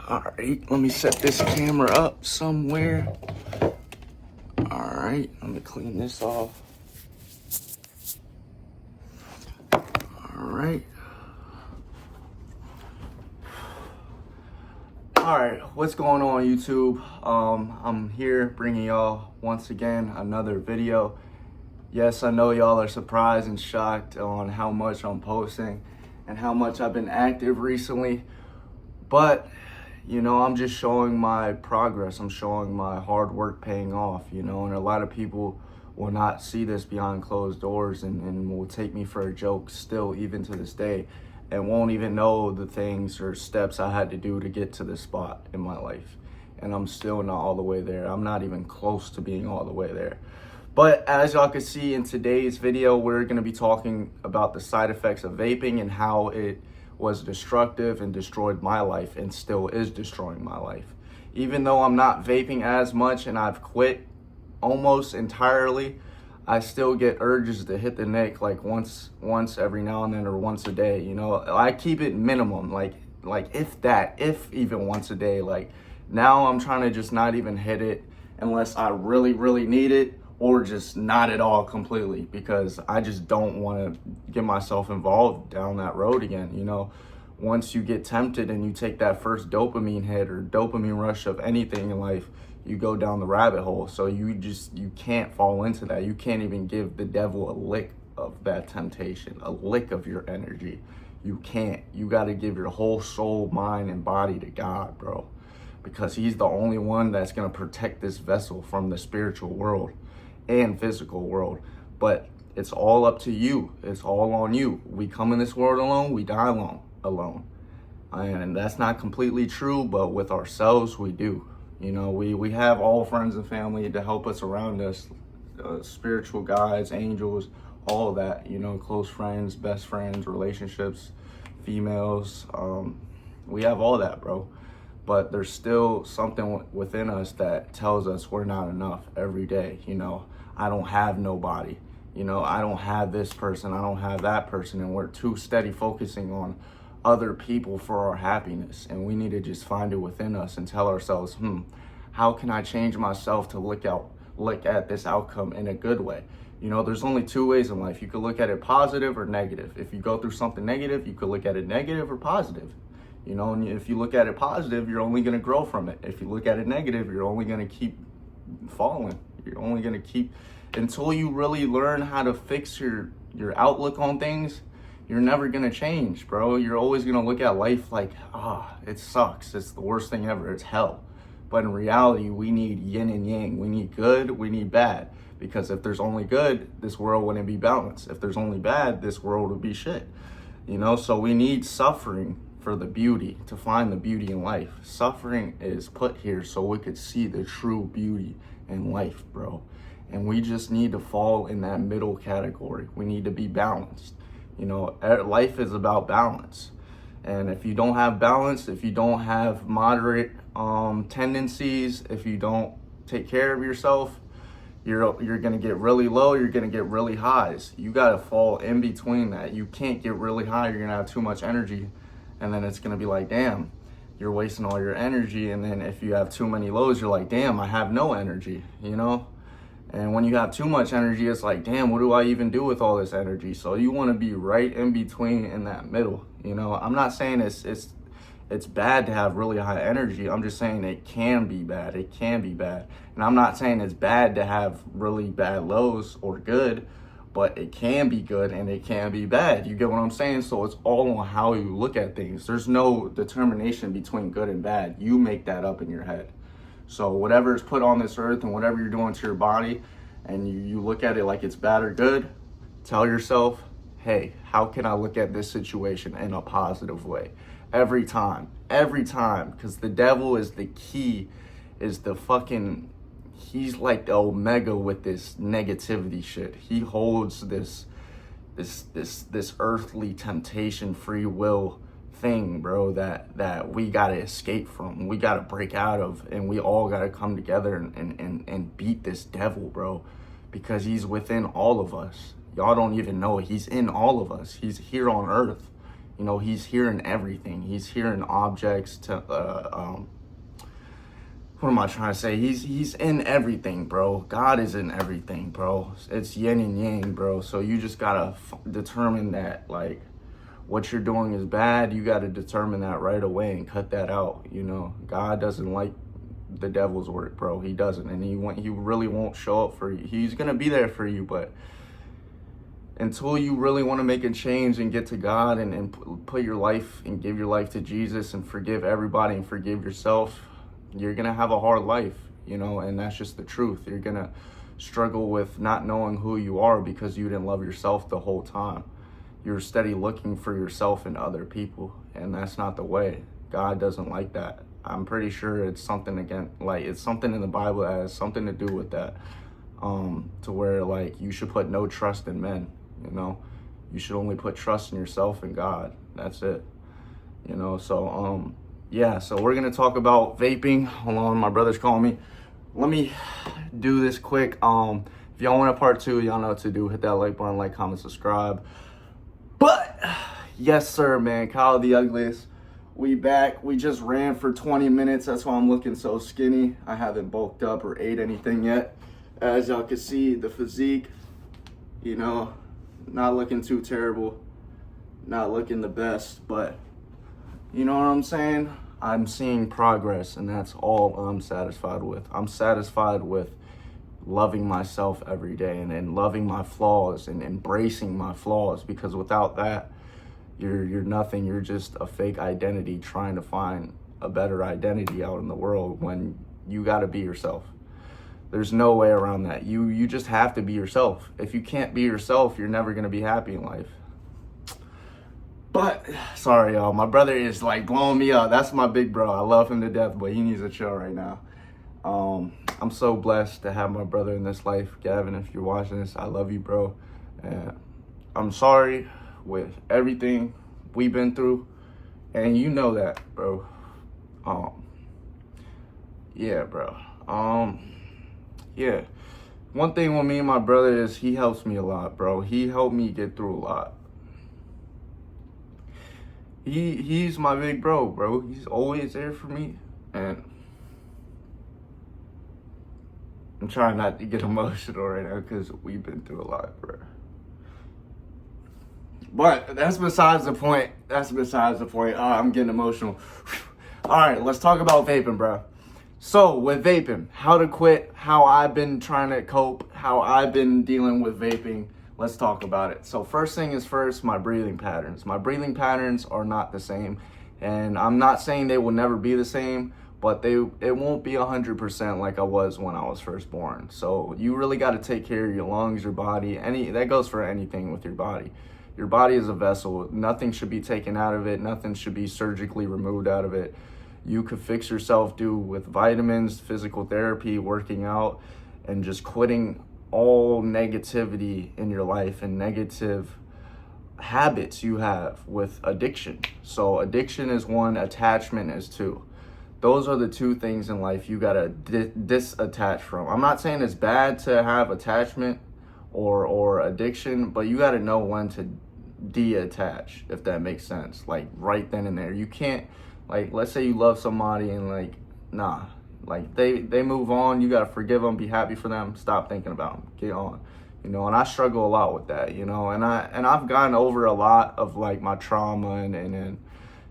All right, let me set this camera up somewhere. All right, let me clean this off. All right. All right, what's going on, YouTube? I'm here bringing y'all once again another video. Yes, I know y'all are surprised and shocked on how much I'm posting and how much I've been active recently, but you know, I'm just showing my progress. I'm showing my hard work paying off, you know, and a lot of people will not see this behind closed doors and will take me for a joke still, even to this day, and won't even know the things or steps I had to do to get to this spot in my life. And I'm still not all the way there. I'm not even close to being all the way there. But as y'all can see in today's video, we're gonna be talking about the side effects of vaping and how it was destructive and destroyed my life and still is destroying my life. Even though I'm not vaping as much and I've quit almost entirely, I still get urges to hit the nick like once every now and then, or once a day. You know, I keep it minimum, like if even once a day. Like now I'm trying to just not even hit it unless I really need it, or just not at all completely, because I just don't want to get myself involved down that road again. You know, once you get tempted and you take that first dopamine hit or dopamine rush of anything in life, you go down the rabbit hole. So you can't fall into that. You can't even give the devil a lick of that temptation, a lick of your energy. You can't. You got to give your whole soul, mind, and body to God, bro, because he's the only one that's going to protect this vessel from the spiritual world and physical world. But it's all up to you. It's all on you. We come in this world alone, we die alone. And that's not completely true, but with ourselves, we do. You know, we have all friends and family to help us around us, spiritual guides, angels, all of that, you know, close friends, best friends, relationships, females. We have all that, bro. But there's still something within us that tells us we're not enough every day. You know, I don't have nobody. You know, I don't have this person. I don't have that person. And we're too steady focusing on other people for our happiness. And we need to just find it within us and tell ourselves, how can I change myself to look at this outcome in a good way? You know, there's only two ways in life. You could look at it positive or negative. If you go through something negative, you could look at it negative or positive. You know, and if you look at it positive, you're only going to grow from it. If you look at it negative, you're only going to keep falling. You're only going to keep, until you really learn how to fix your outlook on things, you're never going to change, bro. You're always going to look at life like, it sucks. It's the worst thing ever. It's hell. But in reality, we need yin and yang. We need good, we need bad. Because if there's only good, this world wouldn't be balanced. If there's only bad, this world would be shit. You know, so we need suffering for the beauty, to find the beauty in life. Suffering is put here so we could see the true beauty in life, bro. And we just need to fall in that middle category. We need to be balanced. You know, life is about balance. And if you don't have balance, if you don't have moderate tendencies, if you don't take care of yourself, you're gonna get really low, you're gonna get really highs. You gotta fall in between that. You can't get really high, you're gonna have too much energy, and then it's gonna be like, damn, you're wasting all your energy. And then if you have too many lows, you're like, damn, I have no energy, you know? And when you have too much energy, it's like, damn, what do I even do with all this energy? So you wanna be right in between, in that middle, you know? I'm not saying it's bad to have really high energy. I'm just saying it can be bad. It can be bad. And I'm not saying it's bad to have really bad lows or good, but it can be good and it can be bad. You get what I'm saying? So it's all on how you look at things. There's no determination between good and bad. You make that up in your head. So whatever is put on this earth and whatever you're doing to your body, and you look at it like it's bad or good, tell yourself, hey, how can I look at this situation in a positive way? Every time, because the devil is the key, is the fucking, he's like the omega with this negativity shit. He holds this earthly temptation, free will thing, bro, that we gotta escape from, we gotta break out of, and we all gotta come together and beat this devil, bro, because he's within all of us. Y'all don't even know he's in all of us. He's here on earth. You know, he's hearing everything. He's hearing objects to, what am I trying to say? He's in everything, bro. God is in everything, bro. It's yin and yang, bro. So you just gotta determine that, like, what you're doing is bad. You gotta determine that right away and cut that out. You know, God doesn't like the devil's work, bro. He doesn't, and he really won't show up for you. He's gonna be there for you, but until you really want to make a change and get to God and put your life and give your life to Jesus and forgive everybody and forgive yourself, you're gonna have a hard life, you know, and that's just the truth. You're gonna struggle with not knowing who you are because you didn't love yourself the whole time. You're steady looking for yourself in other people, and that's not the way. God doesn't like that. I'm pretty sure it's something it's something in the Bible that has something to do with that, to where, like, you should put no trust in men, you know. You should only put trust in yourself and God. That's it, you know. So yeah, so we're gonna talk about vaping. Hold on, my brother's calling me. Let me do this quick. If y'all want a part 2, y'all know what to do. Hit that like button, like, comment, subscribe. But yes, sir, man, Kyle the Ugliest. We back. We just ran for 20 minutes. That's why I'm looking so skinny. I haven't bulked up or ate anything yet. As y'all can see, the physique, you know, not looking too terrible. Not looking the best, but you know what I'm saying? I'm seeing progress, and that's all I'm satisfied with. I'm satisfied with loving myself every day and loving my flaws and embracing my flaws, because without that, you're nothing. You're just a fake identity trying to find a better identity out in the world when you got to be yourself. There's no way around that. You just have to be yourself. If you can't be yourself, you're never going to be happy in life. But sorry, y'all, my brother is like blowing me up. That's my big bro. I love him to death, but he needs a chill right now. I'm so blessed to have my brother in this life. Gavin, if you're watching this, I love you, bro. And I'm sorry with everything we've been through, and you know that, bro. Yeah, bro. Yeah. One thing with me and my brother is he helps me a lot, bro. He helped me get through a lot. He's my big bro. He's always there for me, and I'm trying not to get emotional right now because we've been through a lot, bro. But that's besides the point. I'm getting emotional. All right, let's talk about vaping, bro. So with vaping, how to quit, how I've been trying to cope, how I've been dealing with vaping. Let's talk about it. So first thing is first, my breathing patterns. My breathing patterns are not the same. And I'm not saying they will never be the same, but it won't be 100% like I was when I was first born. So you really got to take care of your lungs, your body. That goes for anything with your body. Your body is a vessel. Nothing should be taken out of it. Nothing should be surgically removed out of it. You could fix yourself with vitamins, physical therapy, working out, and just quitting all negativity in your life and negative habits you have with addiction. So addiction is 1, attachment is 2. Those are the 2 things in life you gotta disattach from. I'm not saying it's bad to have attachment or addiction, but you gotta know when to detach, if that makes sense. Like right then and there. You can't, like, let's say you love somebody and like, nah, like they move on, you gotta forgive them, be happy for them, stop thinking about them, get on, you know. And I struggle a lot with that, you know, and I've gotten over a lot of like my trauma and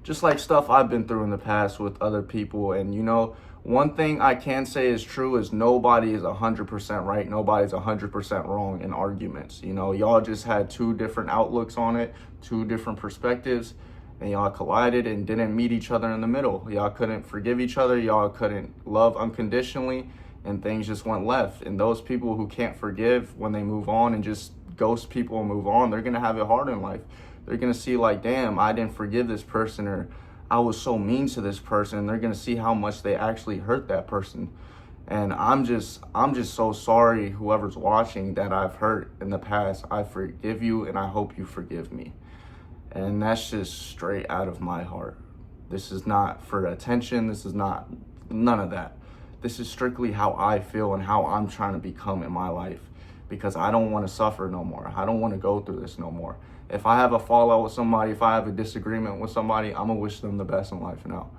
just like stuff I've been through in the past with other people. And you know, one thing I can say is true is nobody is 100% right, nobody's 100% wrong in arguments. You know, y'all just had 2 different outlooks on it, 2 different perspectives, and y'all collided and didn't meet each other in the middle. Y'all couldn't forgive each other, y'all couldn't love unconditionally, and things just went left. And those people who can't forgive, when they move on and just ghost people and move on, they're gonna have it hard in life. They're gonna see like, damn, I didn't forgive this person, or I was so mean to this person. And they're gonna see how much they actually hurt that person. And I'm just so sorry, whoever's watching, that I've hurt in the past. I forgive you, and I hope you forgive me. And that's just straight out of my heart. This is not for attention. This is not, none of that. This is strictly how I feel and how I'm trying to become in my life, because I don't want to suffer no more. I don't want to go through this no more. If I have a fallout with somebody, if I have a disagreement with somebody, I'm gonna wish them the best in life now.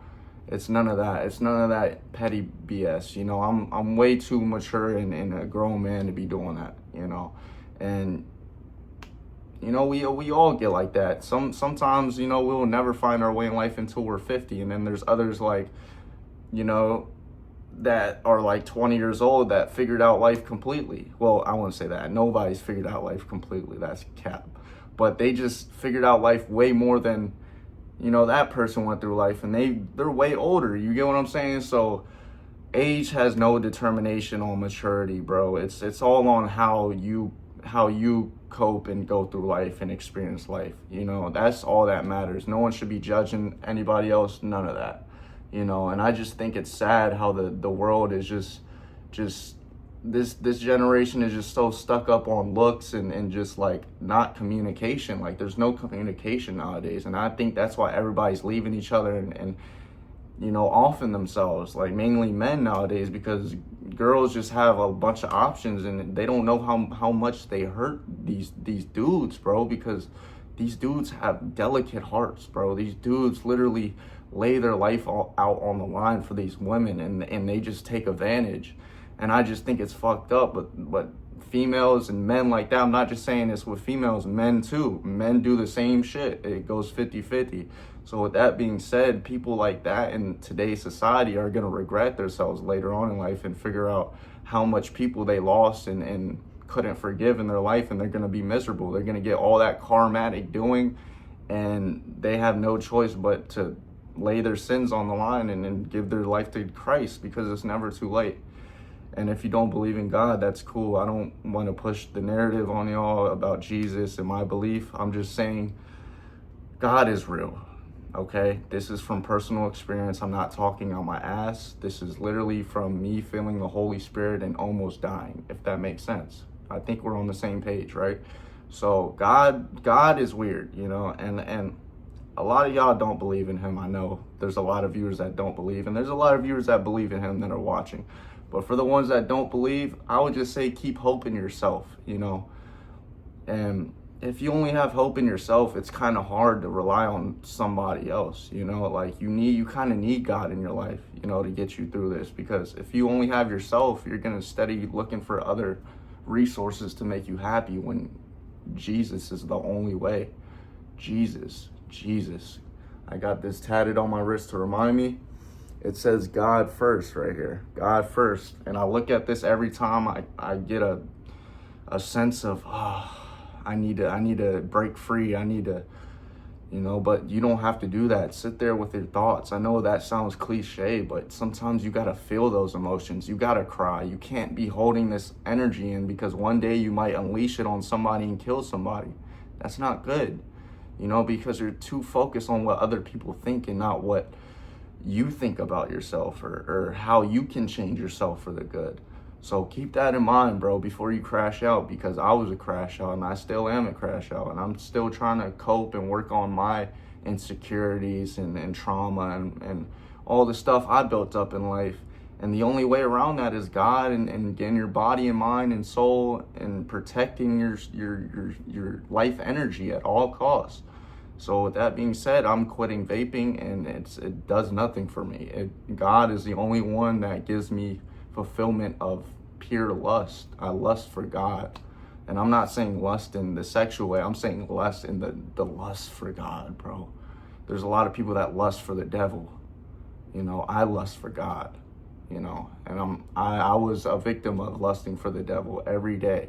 It's none of that. It's none of that petty BS. You know, I'm way too mature and a grown man to be doing that, you know. And you know, we all get like that. Sometimes, you know, we'll never find our way in life until we're 50, and then there's others like, you know, that are like 20 years old that figured out life completely. Well, I wouldn't say that. Nobody's figured out life completely. That's cap. But they just figured out life way more than, you know, that person went through life, and they're way older. You get what I'm saying? So age has no determination on maturity, bro. It's all on how you cope and go through life and experience life. You know, that's all that matters. No one should be judging anybody else, none of that. You know, and I just think it's sad how the world is just this generation is just so stuck up on looks and just like not communication. Like there's no communication nowadays, and I think that's why everybody's leaving each other and you know, offing themselves, like mainly men nowadays, because girls just have a bunch of options and they don't know how much they hurt these dudes, bro, because these dudes have delicate hearts, bro. These dudes literally lay their life out on the line for these women, and they just take advantage. And I just think it's fucked up. But females and men like that, I'm not just saying this with females, men too. Men do the same shit. It goes 50-50. So with that being said, people like that in today's society are going to regret themselves later on in life and figure out how much people they lost and couldn't forgive in their life, and they're going to be miserable. They're going to get all that karmatic doing, and they have no choice but to lay their sins on the line and give their life to Christ, because it's never too late. And if you don't believe in God, that's cool. I don't want to push the narrative on y'all about Jesus and my belief. I'm just saying God is real, okay? This is from personal experience. I'm not talking on my ass. This is literally from me feeling the Holy Spirit and almost dying, if that makes sense. I think we're on the same page, right? So God is weird, you know, and a lot of y'all don't believe in him. I know there's a lot of viewers that don't believe, and there's a lot of viewers that believe in him that are watching. But for the ones that don't believe, I would just say keep hope in yourself, you know. And if you only have hope in yourself, it's kind of hard to rely on somebody else, you know. Like you kind of need God in your life, you know, to get you through this. Because if you only have yourself, you're going to steady looking for other resources to make you happy, when Jesus is the only way. Jesus. I got this tatted on my wrist to remind me. It says God first right here. God first. And I look at this every time I get a sense of, I need to break free. I need to, you know, but you don't have to do that. Sit there with your thoughts. I know that sounds cliche, but sometimes you got to feel those emotions. You got to cry. You can't be holding this energy in, because one day you might unleash it on somebody and kill somebody. That's not good, you know, because you're too focused on what other people think and not what you think about yourself or how you can change yourself for the good. So keep that in mind, bro, before you crash out, because I was a crash out and I still am a crash out, and I'm still trying to cope and work on my insecurities and trauma and all the stuff I built up in life. And the only way around that is God and getting your body and mind and soul and protecting your life energy at all costs. So with that being said, I'm quitting vaping, and it does nothing for me. God is the only one that gives me fulfillment of pure lust. I lust for God. And I'm not saying lust in the sexual way. I'm saying lust in the lust for God, bro. There's a lot of people that lust for the devil. You know, I lust for God, you know. And I was a victim of lusting for the devil every day.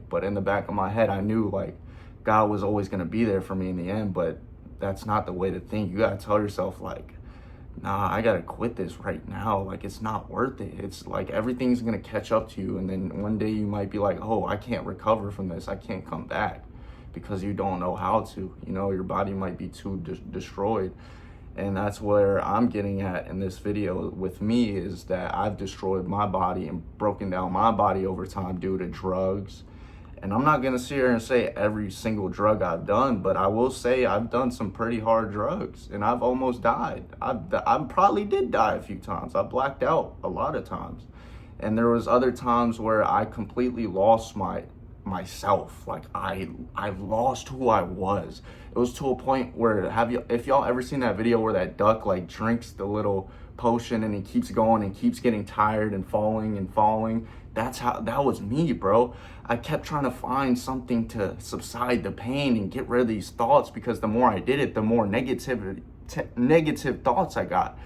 But in the back of my head, I knew, like, God was always going to be there for me in the end, but that's not the way to think. You got to tell yourself, like, nah, I got to quit this right now. Like, it's not worth it. It's like everything's going to catch up to you, and then one day you might be like, oh, I can't recover from this. I can't come back, because you don't know how to. You know, your body might be too destroyed. And that's where I'm getting at in this video with me, is that I've destroyed my body and broken down my body over time due to drugs. And I'm not going to sit here and say every single drug I've done, but I will say I've done some pretty hard drugs, and I've almost died. I probably did die a few times. I blacked out a lot of times. And there was other times where I completely lost my myself. Like I lost who I was. It was to a point where, if y'all ever seen that video where that duck like drinks the little potion and he keeps going and keeps getting tired and falling and falling? That was me, bro. I kept trying to find something to subside the pain and get rid of these thoughts, because the more I did it, the more negative thoughts I got.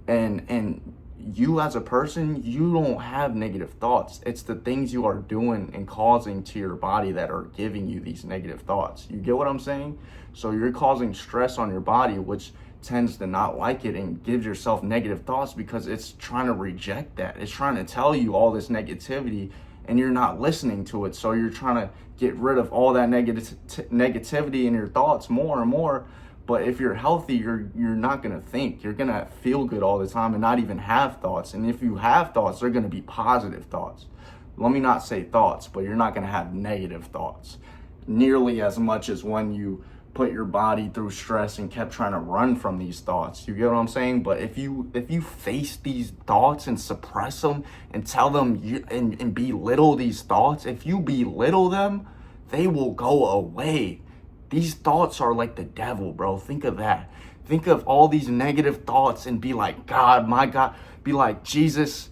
And you as a person, you don't have negative thoughts. It's the things you are doing and causing to your body that are giving you these negative thoughts. You get what I'm saying? So you're causing stress on your body, which tends to not like it and gives yourself negative thoughts because it's trying to reject that. It's trying to tell you all this negativity and you're not listening to it. So you're trying to get rid of all that negativity in your thoughts more and more. But if you're healthy, you're not going to think. You're going to feel good all the time and not even have thoughts. And if you have thoughts, they're going to be positive thoughts. Let me not say thoughts, but you're not going to have negative thoughts nearly as much as when you put your body through stress and kept trying to run from these thoughts. You get what I'm saying? But if you face these thoughts and suppress them and tell them and belittle these thoughts, if you belittle them, they will go away. These thoughts are like the devil, bro. Think of that. Think of all these negative thoughts and be like, God, my God. Be like, Jesus,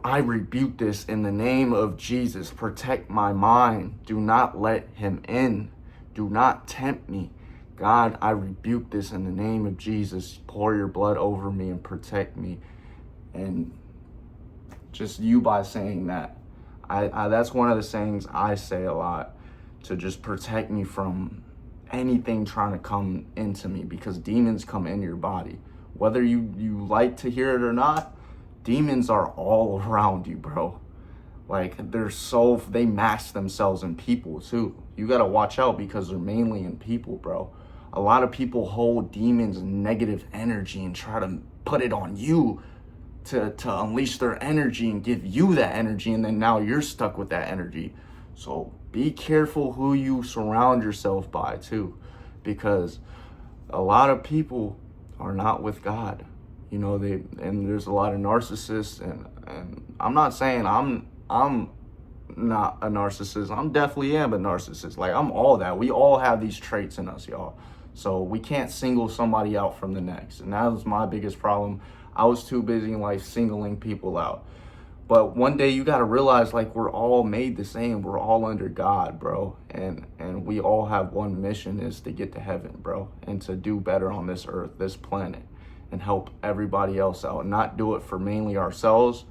I rebuke this in the name of Jesus. Protect my mind. Do not let him in. Do not tempt me. God, I rebuke this in the name of Jesus. Pour your blood over me and protect me. And just you by saying that, I that's one of the sayings I say a lot, to just protect me from anything trying to come into me, because demons come in your body. Whether you like to hear it or not, demons are all around you, bro. Like, they mask themselves in people too. You gotta watch out, because they're mainly in people, bro. A lot of people hold demons and negative energy and try to put it on you to unleash their energy and give you that energy, and then now you're stuck with that energy. So be careful who you surround yourself by too, because a lot of people are not with God. You know, and there's a lot of narcissists, and I'm not saying I'm not a narcissist. I'm definitely am a narcissist. Like, I'm all that. We all have these traits in us, y'all. So we can't single somebody out from the next. And that was my biggest problem. I was too busy in life singling people out. But one day you got to realize, like, we're all made the same. We're all under God, bro. And we all have one mission, is to get to heaven, bro. And to do better on this earth, this planet, and help everybody else out. Not do it for mainly ourselves,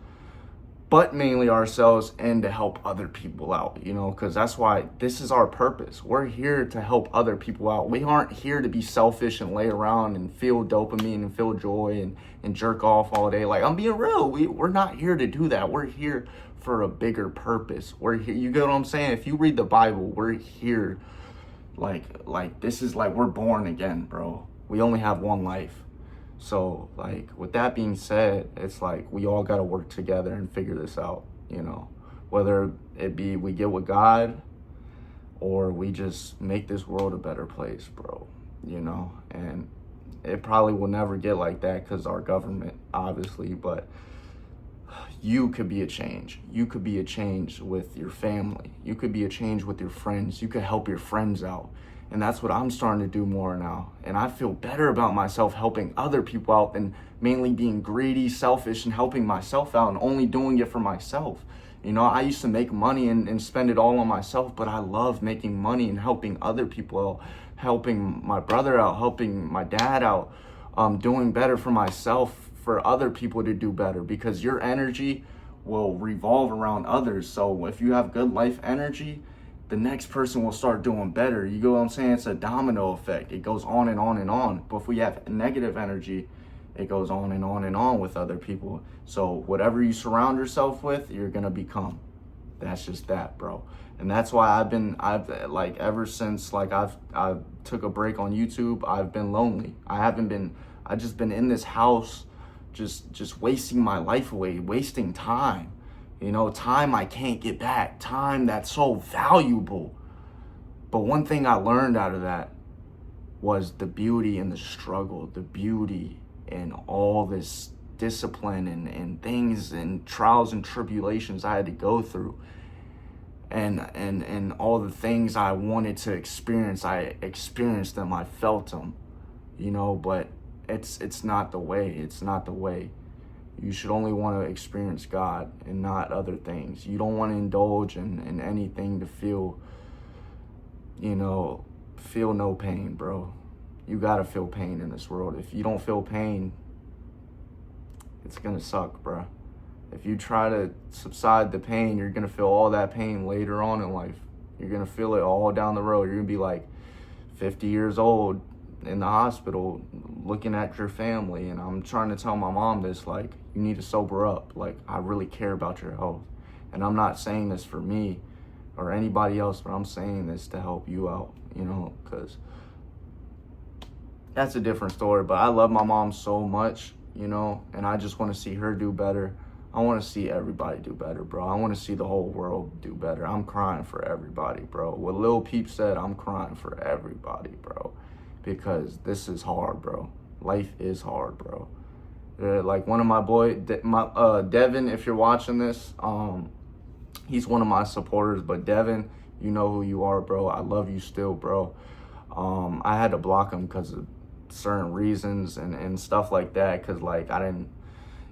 but mainly ourselves, and to help other people out, you know, because that's why this is our purpose. We're here to help other people out. We aren't here to be selfish and lay around and feel dopamine and feel joy and jerk off all day. Like, I'm being real. We're not here to do that. We're here for a bigger purpose. We're here. You get what I'm saying? If you read the Bible, we're here. Like this is like, we're born again, bro. We only have one life. So, like, with that being said, it's like we all got to work together and figure this out, you know, whether it be we get with God or we just make this world a better place, bro, you know. And it probably will never get like that because our government, obviously, but you could be a change. You could be a change with your family. You could be a change with your friends. You could help your friends out. And that's what I'm starting to do more now. And I feel better about myself helping other people out than mainly being greedy, selfish, and helping myself out and only doing it for myself. You know, I used to make money and spend it all on myself, but I love making money and helping other people out, helping my brother out, helping my dad out, doing better for myself, for other people to do better, because your energy will revolve around others. So if you have good life energy, the next person will start doing better. You go what I'm saying? It's a domino effect. It goes on and on and on. But if we have negative energy, it goes on and on and on with other people. So whatever you surround yourself with, you're going to become. That's just that, bro. And that's why I've like, ever since, like, I've took a break on YouTube, I've been lonely. I just been in this house, just wasting my life away, wasting time. You know, time I can't get back, time that's so valuable. But one thing I learned out of that was the beauty in the struggle, the beauty in all this discipline and things and trials and tribulations I had to go through. and all the things I wanted to experience, I experienced them, I felt them, you know. But it's not the way. It's not the way. You should only want to experience God and not other things. You don't want to indulge in anything to feel, you know, feel no pain, bro. You gotta feel pain in this world. If you don't feel pain, it's gonna suck, bro. If you try to subside the pain, you're gonna feel all that pain later on in life. You're gonna feel it all down the road. You're gonna be like 50 years old in the hospital looking at your family. And I'm trying to tell my mom this, like, you need to sober up. Like, I really care about your health. And I'm not saying this for me or anybody else, but I'm saying this to help you out, you know, because that's a different story. But I love my mom so much, you know, and I just want to see her do better. I want to see everybody do better, bro. I want to see the whole world do better. I'm crying for everybody, bro. What Lil Peep said, I'm crying for everybody, bro, because this is hard, bro. Life is hard, bro. Like one of my Devin, if you're watching this, he's one of my supporters. But Devin, you know who you are, bro. I love you still, bro. I had to block him because of certain reasons and stuff like that, because like I ain't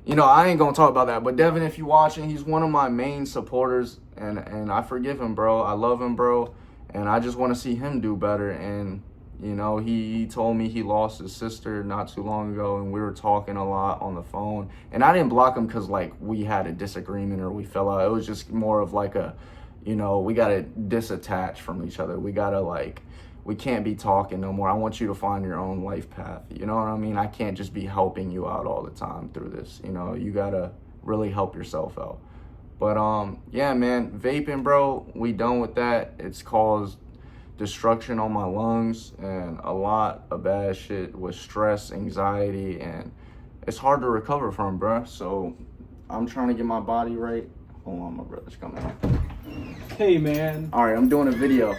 gonna talk about that. But Devin, if you're watching, he's one of my main supporters, and I forgive him, bro. I love him, bro, and I just want to see him do better. And you know, he told me he lost his sister not too long ago, and we were talking a lot on the phone. And I didn't block him because like we had a disagreement or we fell out. It was just more of like a, you know, we gotta disattach from each other. We gotta like, we can't be talking no more. I want you to find your own life path. You know what I mean? I can't just be helping you out all the time through this. You know, you gotta really help yourself out. But yeah, man, vaping, bro, we done with that. It's caused destruction on my lungs and a lot of bad shit with stress, anxiety, and it's hard to recover from, bro. So I'm trying to get my body right. Hold on, my brother's coming in. Hey, man. All right, I'm doing a video.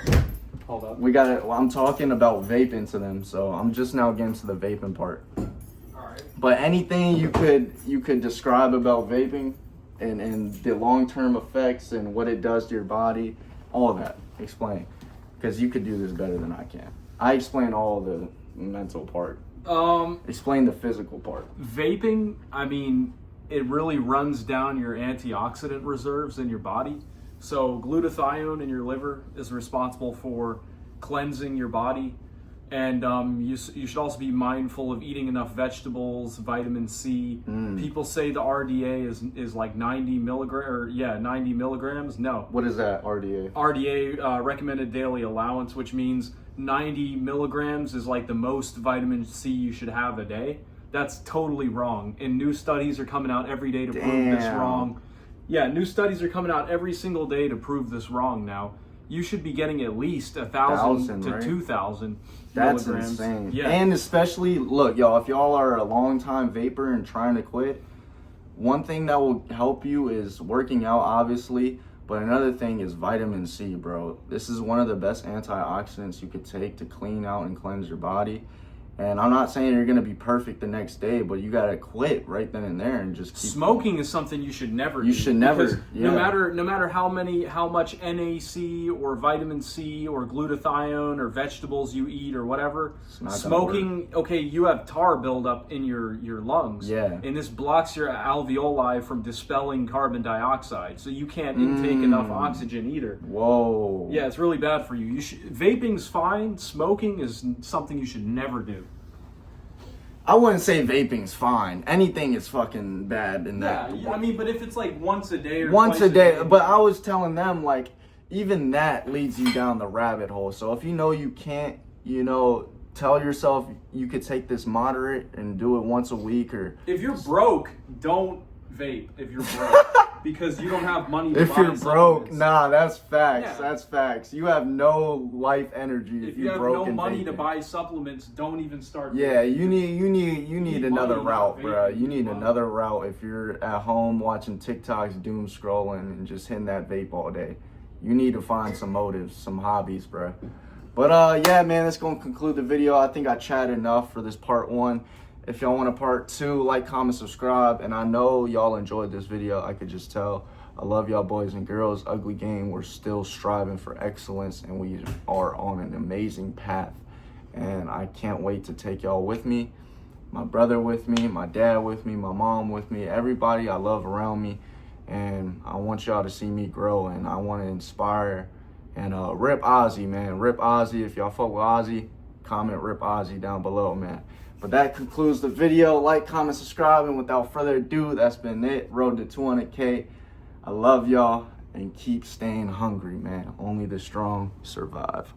Hold up. We got it. Well, I'm talking about vaping to them, so I'm just now getting to the vaping part. All right. But anything you could describe about vaping and the long-term effects and what it does to your body, all of that, explain. Because you could do this better than I can. I explain all the mental part. Explain the physical part. Vaping, I mean, it really runs down your antioxidant reserves in your body. So glutathione in your liver is responsible for cleansing your body. And you should also be mindful of eating enough vegetables, vitamin C. People say the RDA is like 90 milligrams. No. What is that, RDA? RDA, recommended daily allowance, which means 90 milligrams is like the most vitamin C you should have a day. That's totally wrong. And new studies are coming out every day to prove this wrong. Yeah, new studies are coming out every single day to prove this wrong now. You should be getting at least 1,000 to 2,000 That's milligrams. insane. Yeah. And especially, look, y'all, if y'all are a long-time vapor and trying to quit, one thing that will help you is working out, obviously, but another thing is vitamin C, bro. This is one of the best antioxidants you could take to clean out and cleanse your body. And I'm not saying you're gonna be perfect the next day, but you gotta quit right then and there and just keep smoking is something you should never do. You should never. No matter how much NAC or vitamin C or glutathione or vegetables you eat or whatever, smoking, okay, you have tar buildup in your lungs. Yeah. And this blocks your alveoli from dispelling carbon dioxide, so you can't intake enough oxygen either. Whoa. Yeah, it's really bad for you. Vaping's fine. Smoking is something you should never do. I wouldn't say vaping's fine. Anything is fucking bad in that. Yeah, I mean, but if it's like once a day or once twice a day. But I was telling them, like, even that leads you down the rabbit hole. So if you know you can't, you know, tell yourself you could take this moderate and do it once a week. Or if you're broke, don't vape if you're broke. Because you don't have money to buy if you're broke, supplements. Nah, that's facts. Yeah. That's facts. You have no life energy if you you're have broke no and money vaping. to buy supplements, don't even start. Yeah, you need another money, route, not bro. vaping. You need another route if you're at home watching TikToks, doom scrolling, and just hitting that vape all day. You need to find some motives, some hobbies, bro. But yeah, man, that's gonna conclude the video. I think I chatted enough for this part 1. If y'all want a part 2, like, comment, subscribe, and I know y'all enjoyed this video. I could just tell. I love y'all boys and girls. Ugly Gang, we're still striving for excellence, and we are on an amazing path. And I can't wait to take y'all with me, my brother with me, my dad with me, my mom with me, everybody I love around me. And I want y'all to see me grow, and I want to inspire. And rip Ozzy, man. Rip Ozzy. If y'all fuck with Ozzy, comment rip Ozzy down below, man. But that concludes the video. Like, comment, subscribe, and without further ado, that's been it. Road to 200K. I love y'all, and keep staying hungry, man. Only the strong survive.